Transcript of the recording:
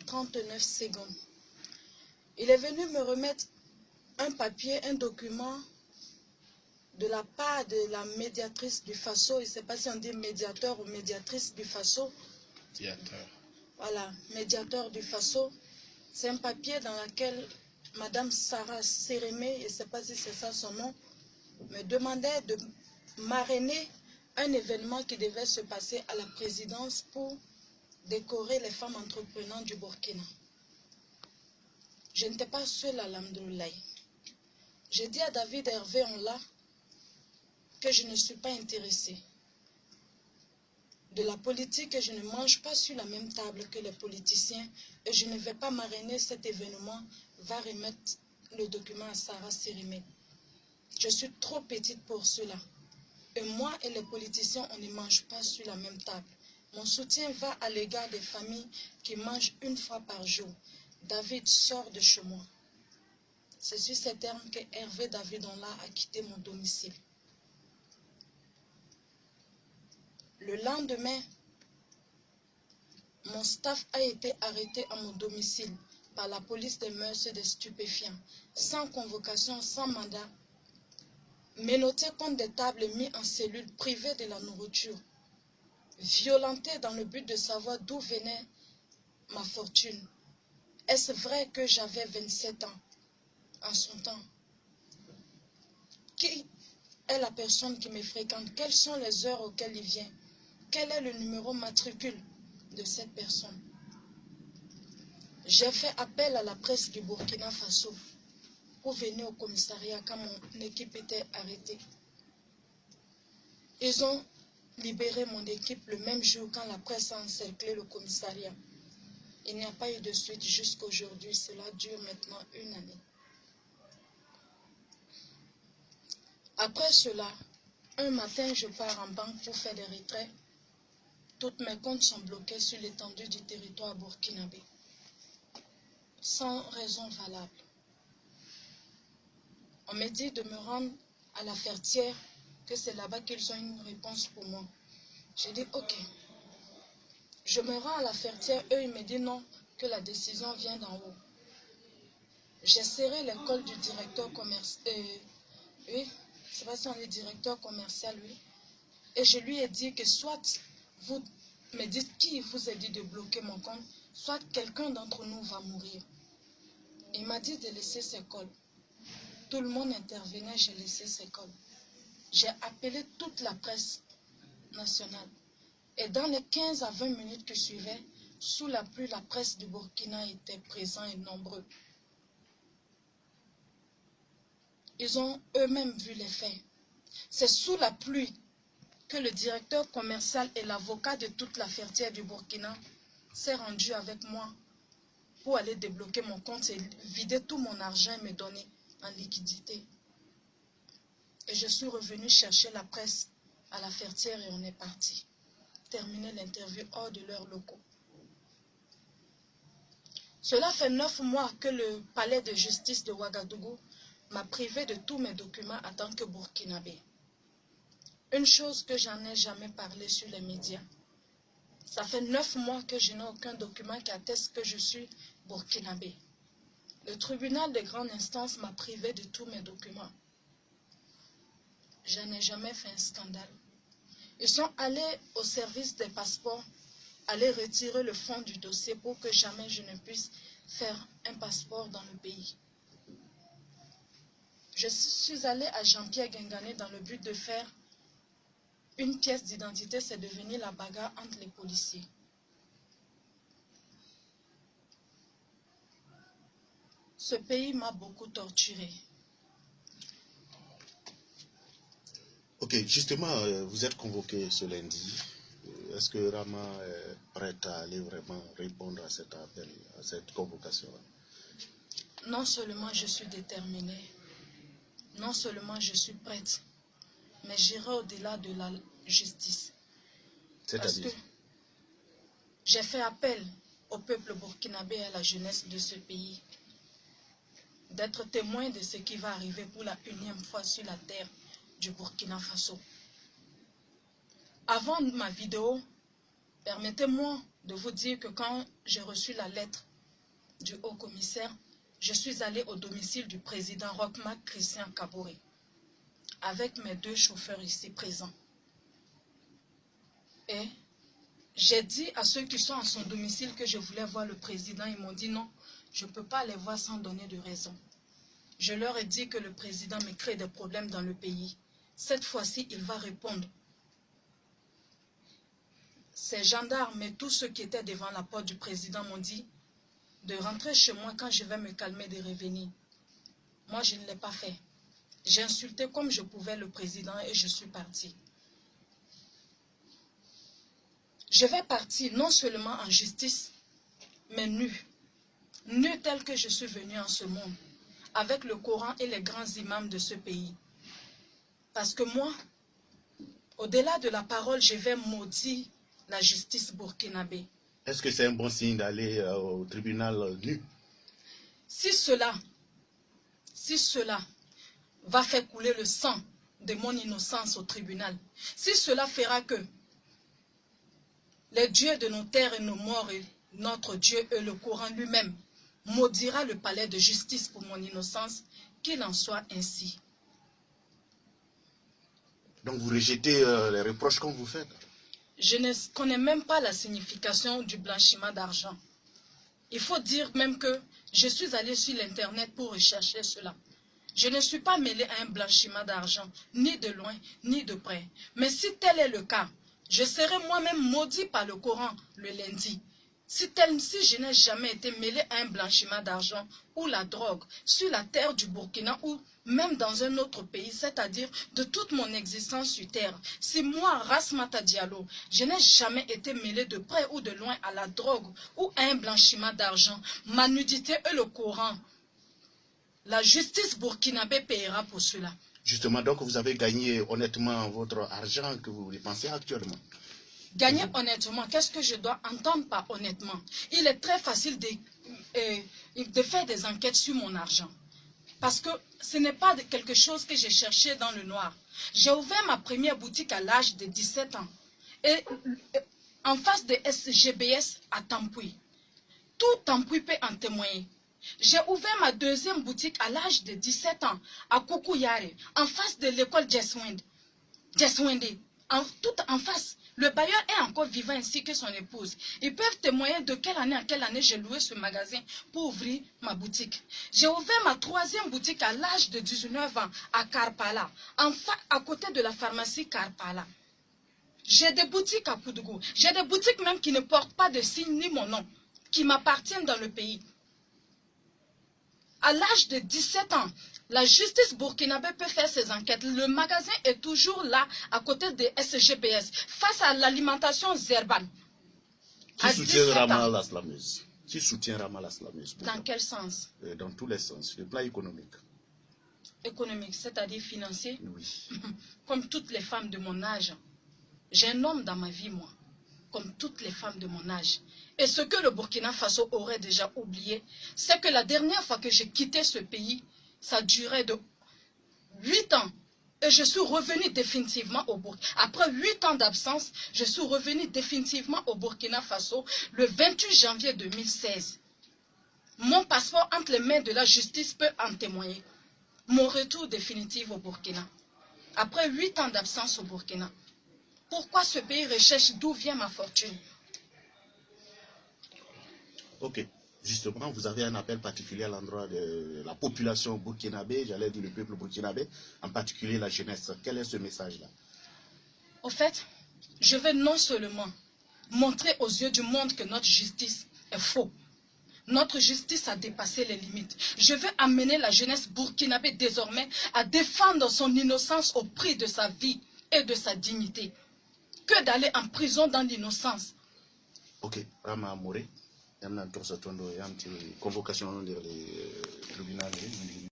39 secondes. Il est venu me remettre un papier, un document de la part de la médiatrice du FASO. Je ne sais pas si on dit médiateur ou médiatrice du FASO. Médiateur. Voilà, médiateur du FASO. C'est un papier dans lequel Madame Sarah Sérémé, je ne sais pas si c'est ça son nom, me demandait de marrainer un événement qui devait se passer à la présidence pour décorer les femmes entreprenantes du Burkina. Je n'étais pas seule à l'Amdoulaye. J'ai dit à David Hervé en là que je ne suis pas intéressée. De la politique, je ne mange pas sur la même table que les politiciens et je ne vais pas marrainer cet événement, va remettre le document à Sarah Sérémé. Je suis trop petite pour cela. Et moi et les politiciens, on ne mange pas sur la même table. Mon soutien va à l'égard des familles qui mangent une fois par jour. David sort de chez moi. C'est sur ces termes que Hervé Davidonla a quitté mon domicile. Le lendemain, mon staff a été arrêté à mon domicile par la police des mœurs et des stupéfiants, sans convocation, sans mandat, menotté contre des tables et mis en cellule privée de la nourriture, violenté dans le but de savoir d'où venait ma fortune. Est-ce vrai que j'avais 27 ans en son temps? Qui est la personne qui me fréquente? Quelles sont les heures auxquelles il vient? Quel est le numéro matricule de cette personne? J'ai fait appel à la presse du Burkina Faso pour venir au commissariat quand mon équipe était arrêtée. Ils ont libéré mon équipe le même jour quand la presse a encerclé le commissariat. Il n'y a pas eu de suite jusqu'à aujourd'hui. Cela dure maintenant 1 année. Après cela, un matin, je pars en banque pour faire des retraits. Toutes mes comptes sont bloqués sur l'étendue du territoire burkinabé, sans raison valable. On me dit de me rendre à la Fertière, que c'est là-bas qu'ils ont une réponse pour moi. J'ai dit ok. Je me rends à la Fertière, eux ils me disent non, que la décision vient d'en haut. J'ai serré l'école du directeur commercial, oui, je ne sais pas si on est directeur commercial, oui. Et je lui ai dit que soit vous me dites qui vous a dit de bloquer mon compte, soit quelqu'un d'entre nous va mourir. Il m'a dit de laisser ses cols. Tout le monde intervenait, j'ai laissé ses cols. J'ai appelé toute la presse nationale. Et dans les 15 à 20 minutes qui suivaient, sous la pluie, la presse du Burkina était présente et nombreux. Ils ont eux-mêmes vu les faits. C'est sous la pluie que le directeur commercial et l'avocat de toute la Fertière du Burkina s'est rendu avec moi pour aller débloquer mon compte et vider tout mon argent et me donner en liquidité. Et je suis revenu chercher la presse à la Fertière et on est parti. Terminer l'interview hors de leurs locaux. Cela fait 9 mois que le palais de justice de Ouagadougou m'a privé de tous mes documents en tant que burkinabé. Une chose que j'en ai jamais parlé sur les médias. Ça fait 9 mois que je n'ai aucun document qui atteste que je suis burkinabé. Le tribunal de grande instance m'a privé de tous mes documents. Je n'ai jamais fait un scandale. Ils sont allés au service des passeports, aller retirer le fond du dossier pour que jamais je ne puisse faire un passeport dans le pays. Je suis allée à Jean-Pierre Guingané dans le but de faire une pièce d'identité, c'est devenu la bagarre entre les policiers. Ce pays m'a beaucoup torturée. Ok, justement, vous êtes convoqué ce lundi. Est-ce que Rama est prête à aller vraiment répondre à cet appel, à cette convocation? Non seulement je suis déterminée, non seulement je suis prête, mais j'irai au-delà de la justice. Parce que j'ai fait appel au peuple burkinabé et à la jeunesse de ce pays d'être témoin de ce qui va arriver pour la 1e fois sur la terre du Burkina Faso. Avant ma vidéo, permettez-moi de vous dire que quand j'ai reçu la lettre du haut-commissaire, je suis allée au domicile du président Rochmark Christian Kaboré, avec mes 2 chauffeurs ici présents. Et j'ai dit à ceux qui sont à son domicile que je voulais voir le président. Ils m'ont dit non, je ne peux pas les voir sans donner de raison. Je leur ai dit que le président me crée des problèmes dans le pays. Cette fois-ci, il va répondre. Ces gendarmes et tous ceux qui étaient devant la porte du président m'ont dit de rentrer chez moi quand je vais me calmer, de revenir. Moi, je ne l'ai pas fait. J'ai insulté comme je pouvais le président et je suis partie. Je vais partir non seulement en justice, mais nue. Nue telle que je suis venue en ce monde, avec le Coran et les grands imams de ce pays. Parce que moi, au-delà de la parole, je vais maudire la justice burkinabé. Est-ce que c'est un bon signe d'aller au tribunal nu? Si cela va faire couler le sang de mon innocence au tribunal, si cela fera que les dieux de nos terres et nos morts et notre Dieu et le Coran lui-même maudira le palais de justice pour mon innocence, qu'il en soit ainsi. Donc vous rejetez les reproches qu'on vous fait? Je ne connais même pas la signification du blanchiment d'argent. Il faut dire même que je suis allée sur l'internet pour rechercher cela. Je ne suis pas mêlée à un blanchiment d'argent, ni de loin, ni de près. Mais si tel est le cas, je serai moi-même maudit par le Coran le lundi. Si je n'ai jamais été mêlé à un blanchiment d'argent ou la drogue sur la terre du Burkina ou même dans un autre pays, c'est-à-dire de toute mon existence sur terre, si moi, Rasmata Diallo, je n'ai jamais été mêlé de près ou de loin à la drogue ou à un blanchiment d'argent, ma nudité et le Coran, la justice burkinabé paiera pour cela. Justement, donc vous avez gagné honnêtement votre argent que vous dépensez actuellement. Gagner honnêtement, qu'est-ce que je dois entendre par honnêtement? Il est très facile de faire des enquêtes sur mon argent. Parce que ce n'est pas quelque chose que j'ai cherché dans le noir. J'ai ouvert ma première boutique à l'âge de 17 ans. Et en face de SGBS à Tampoui. Tout Tampoui peut en témoigner. J'ai ouvert ma deuxième boutique à l'âge de 17 ans à Koukouyare, en face de l'école Jeswende, tout en face. Le bailleur est encore vivant ainsi que son épouse. Ils peuvent témoigner de quelle année à quelle année j'ai loué ce magasin pour ouvrir ma boutique. J'ai ouvert ma troisième boutique à l'âge de 19 ans à Karpala, à côté de la pharmacie Karpala. J'ai des boutiques à Koudougou. J'ai des boutiques même qui ne portent pas de signe ni mon nom, qui m'appartiennent dans le pays. À l'âge de 17 ans, la justice burkinabé peut faire ses enquêtes. Le magasin est toujours là, à côté de SGPS, face à l'alimentation Zerban. Qui soutient Rama la slameuse? Qui soutient Rama la slameuse? Dans quel sens? Dans tous les sens, le plan économique. Économique, c'est-à-dire financier? Oui. Comme toutes les femmes de mon âge. J'ai un homme dans ma vie, moi. Comme toutes les femmes de mon âge. Et ce que le Burkina Faso aurait déjà oublié, c'est que la dernière fois que j'ai quitté ce pays, ça durait de 8 ans. Et je suis revenu définitivement au Burkina. Après 8 ans d'absence, je suis revenu définitivement au Burkina Faso le 28 janvier 2016. Mon passeport entre les mains de la justice peut en témoigner. Mon retour définitif au Burkina. Après 8 ans d'absence au Burkina. Pourquoi ce pays recherche d'où vient ma fortune? Ok. Justement, vous avez un appel particulier à l'endroit de la population burkinabé, j'allais dire le peuple burkinabé, en particulier la jeunesse. Quel est ce message-là? Au fait, je veux non seulement montrer aux yeux du monde que notre justice est faux. Notre justice a dépassé les limites. Je veux amener la jeunesse burkinabé désormais à défendre son innocence au prix de sa vie et de sa dignité. Que d'aller en prison dans l'innocence. Ok, Rama Amore, il y a une convocation du tribunal.